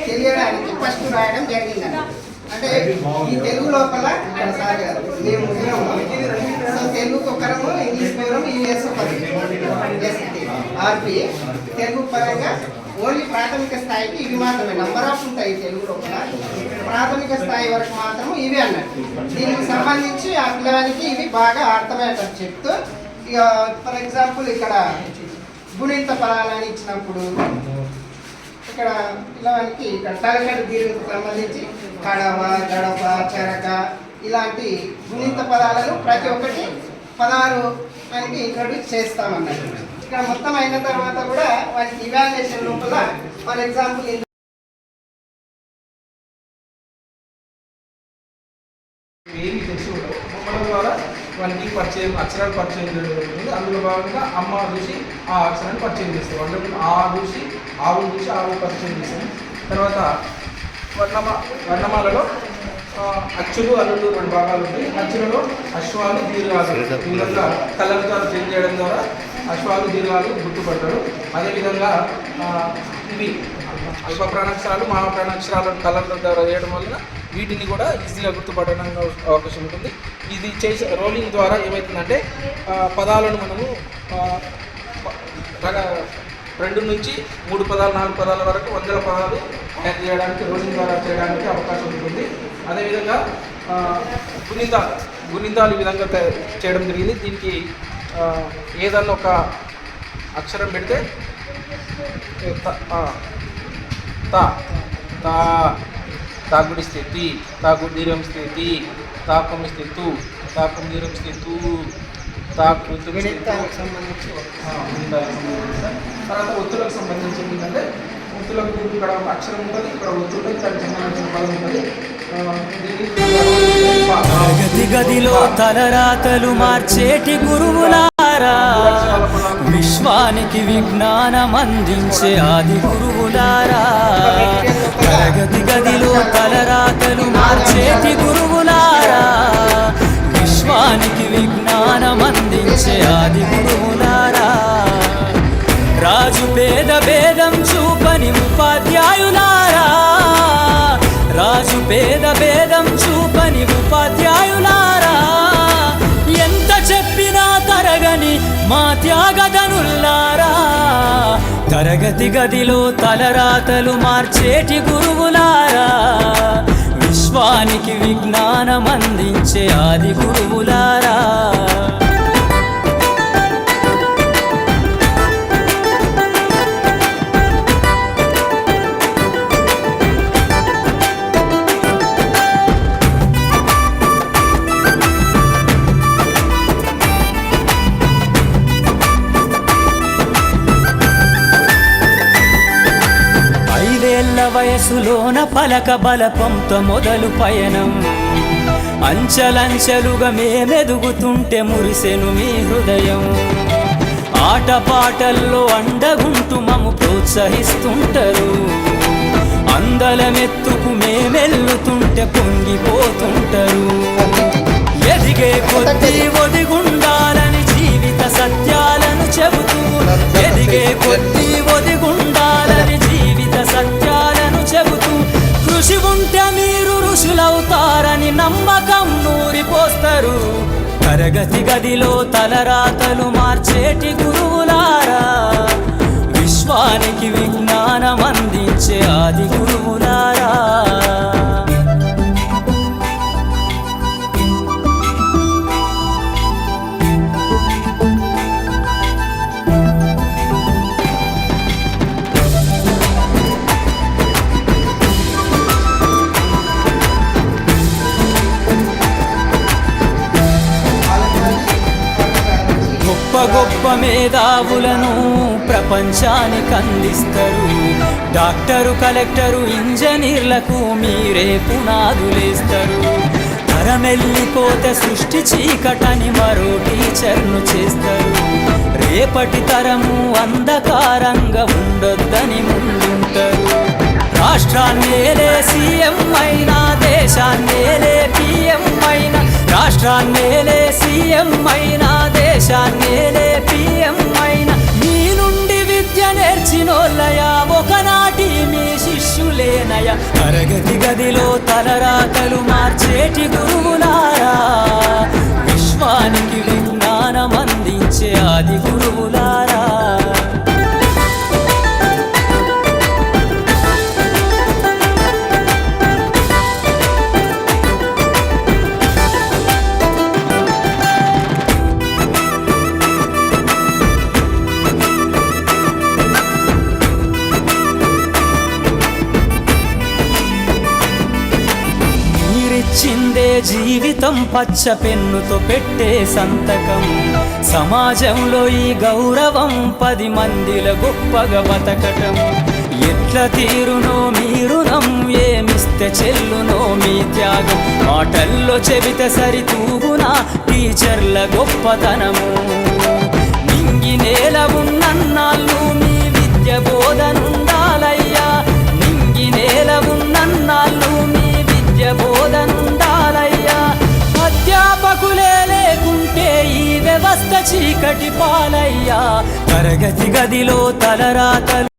తెలియడానికి ఫస్ట్ రాయడం జరిగిందండి. అంటే ఈ తెలుగు లోపల తెలుగు ఒకరము ఇంగ్లీష్ మీడియం యూఎస్ ఆర్పి తెలుగు పరంగా ఓన్లీ ప్రాథమిక స్థాయికి ఇవి మాత్రమే నంబర్ ఆఫ్ ఉంటాయి తెలుగు లోపల. ప్రాథమిక స్థాయి వరకు మాత్రం ఇవి అన్నట్టు. దీనికి సంబంధించి ఆ పిల్లవానికి ఇవి బాగా అర్థమయ్యేటట్టు చెప్తూ, ఇక ఫర్ ఎగ్జాంపుల్ ఇక్కడ గుణింత పదాలని ఇచ్చినప్పుడు ఇక్కడ పిల్లవానికి ఇక్కడ తరగతి దీనికి సంబంధించి కడవ, గడప, చెరక ఇలాంటి గుణింత పదాలను ప్రతి ఒక్కటి 16 మనకి ఇంట్రొడ్యూస్ చేస్తామన్నట్టు. ఇక్కడ మొత్తం అయిన తర్వాత కూడా వాటికి ఇవాల్యుయేషన్ లోపల ఫర్ ఎగ్జాంపుల్ ఏమి తెలిసి ఉండవు బొమ్మల ద్వారా వానికి పరిచయం అక్షరాలు పరిచయం జరుగుతుంది. అందులో భాగంగా అమ్మ చూసి ఆ అక్షరాన్ని పరిచయం చేస్తాం. అంటే ఆ చూసి ఆవును చూసి ఆవు పరిచయం చేస్తాం. తర్వాత వర్ణమాలలో అచ్చులు అల్లులు 2 భాగాలు ఉంటాయి. అచ్చులలో అశ్వాలు, దీర్ఘాలు ఈ విధంగా కళ్ళ ద్వారా చేంజ్ చేయడం ద్వారా అశ్వాలు, దీర్ఘాలు గుర్తుపడతారు. అదేవిధంగా ఇవి అల్ప ప్రాణాక్షరాలు, మహాప్రాణాక్షరాలు కళ్ళ ద్వారా చేయడం వలన వీటిని కూడా ఈజీగా గుర్తుపట్టడానికి అవకాశం ఉంటుంది. ఇది చేసే రోలింగ్ ద్వారా ఏమవుతుందంటే పదాలను మనము 2 నుంచి 3 పదాలు 4 పదాల వరకు 100 పదాలు తయారు చేయడానికి రోలింగ్ ద్వారా చేయడానికి అవకాశం ఉంటుంది. అదేవిధంగా గుణింతాలు ఈ విధంగా చేయడం జరిగింది. దీనికి ఏదన్నా ఒక అక్షరం పెడితే తా గుడిస్తే తి, తా దీర్ఘమిస్తే తి, తా కొమ్మిస్తే తు, తా దీర్ఘమిస్తే తూ, తా సంబంధించి తర్వాత ఒత్తులకు సంబంధించి ఏంటంటే ఒత్తులకు ఇక్కడ అక్షరం ఉంటుంది, ఇక్కడ ఒత్తు ఉంటుంది, దానికి సంబంధించిన పదం ఉంటుంది. తరగతి గదిలో తలరాతలు మార్చేటి గురువులారా, విశ్వానికి విజ్ఞానం అందించే ఆది గురువులారా. తరగతి గదిలో తలరాతలు మార్చేటి గురువులారా, విశ్వానికి విజ్ఞానం అందించే ఆది గురువులారా. రాజు పేద భేదం చూపని ఉపాధ్యాయులారా, రాజు పేద భేదం చూపని ఉపాధ్యాయులారా. ఎంత చెప్పినా తరగని మా త్యాగధనుల్లారా. తరగతి గదిలో తలరాతలు మార్చేటి గురువులారా, విశ్వానికి విజ్ఞానం అందించే ఆది గురువులారా. పదేళ్ల వయసులోన పలక బలపంతో మొదలు పయనం అంచలంచెలుగా మేమెదుగుతుంటే మురిసెను మీ హృదయం ఆటపాటల్లో అండగుంటూ మమ్ము ప్రోత్సహిస్తుంటారు అందలమెత్తుకు మేమెల్లుతుంటే పొంగిపోతుంటారు ఎదిగే కొద్దీ ఒదిగుండాలని జీవిత సత్యాలను చెబుతూ ఎదిగే కొద్దీ ఒదిగుండాలని జీవిత సత్యాలను చెబుతూ కృషి ఉంటే మీరు ఋషులవుతారని నమ్మకం నూరిపోస్తారు తరగతి గదిలో తలరాతలు మార్చేటి గురువులారా విశ్వానికి విజ్ఞానం అందించే ఆది గురువులారా గొప్ప మేధావులను ప్రపంచానికి అందిస్తారు డాక్టరు కలెక్టరు ఇంజనీర్లకు మీరే పునాదులేస్తారు తరమెల్లిపోతే సృష్టి చీకటని మరో టీచర్ను చేస్తారు రేపటి తరము అంధకారంగా ఉండొద్దని ముందుంటారు రాష్ట్రాన్నేలే సీఎం అయినా దేశాన్నేలే పిఎం అయినా రాష్ట్రాన్నేలే సీఎం అయినా దేశాన్నేలే పిఎం అయినా మీ నుండి విద్య నేర్చినోళ్ళయా ఒకనాటి మీ శిష్యులేనయ తరగతి గదిలో తలరాతలు మార్చేటి గురువులారా విశ్వానికి విజ్ఞానం అందించే ఆది గురువులారా చిందే జీవితం పచ్చ పెన్నుతో పెట్టే సంతకం సమాజంలో ఈ గౌరవం 10 మందిల గొప్పగా బతకటం ఎట్ల తీరునో మీ రుణం ఏమిస్తే చెల్లునో మీ త్యాగం మాటల్లో చెబితే సరితూగునా టీచర్ల గొప్పతనము నింగి నేల ఉన్నన్నాళ్ళు మీ విద్య బోధనుండాలయ్యా నింగి నేల ఉన్నన్నాళ్ళు మీ విద్య బోధనుండాలయ్యా అధ్యాపకులే లేకుంటే ఈ వ్యవస్థ చీకటి పాలయ్యా తరగతి గదిలో తలరాతలు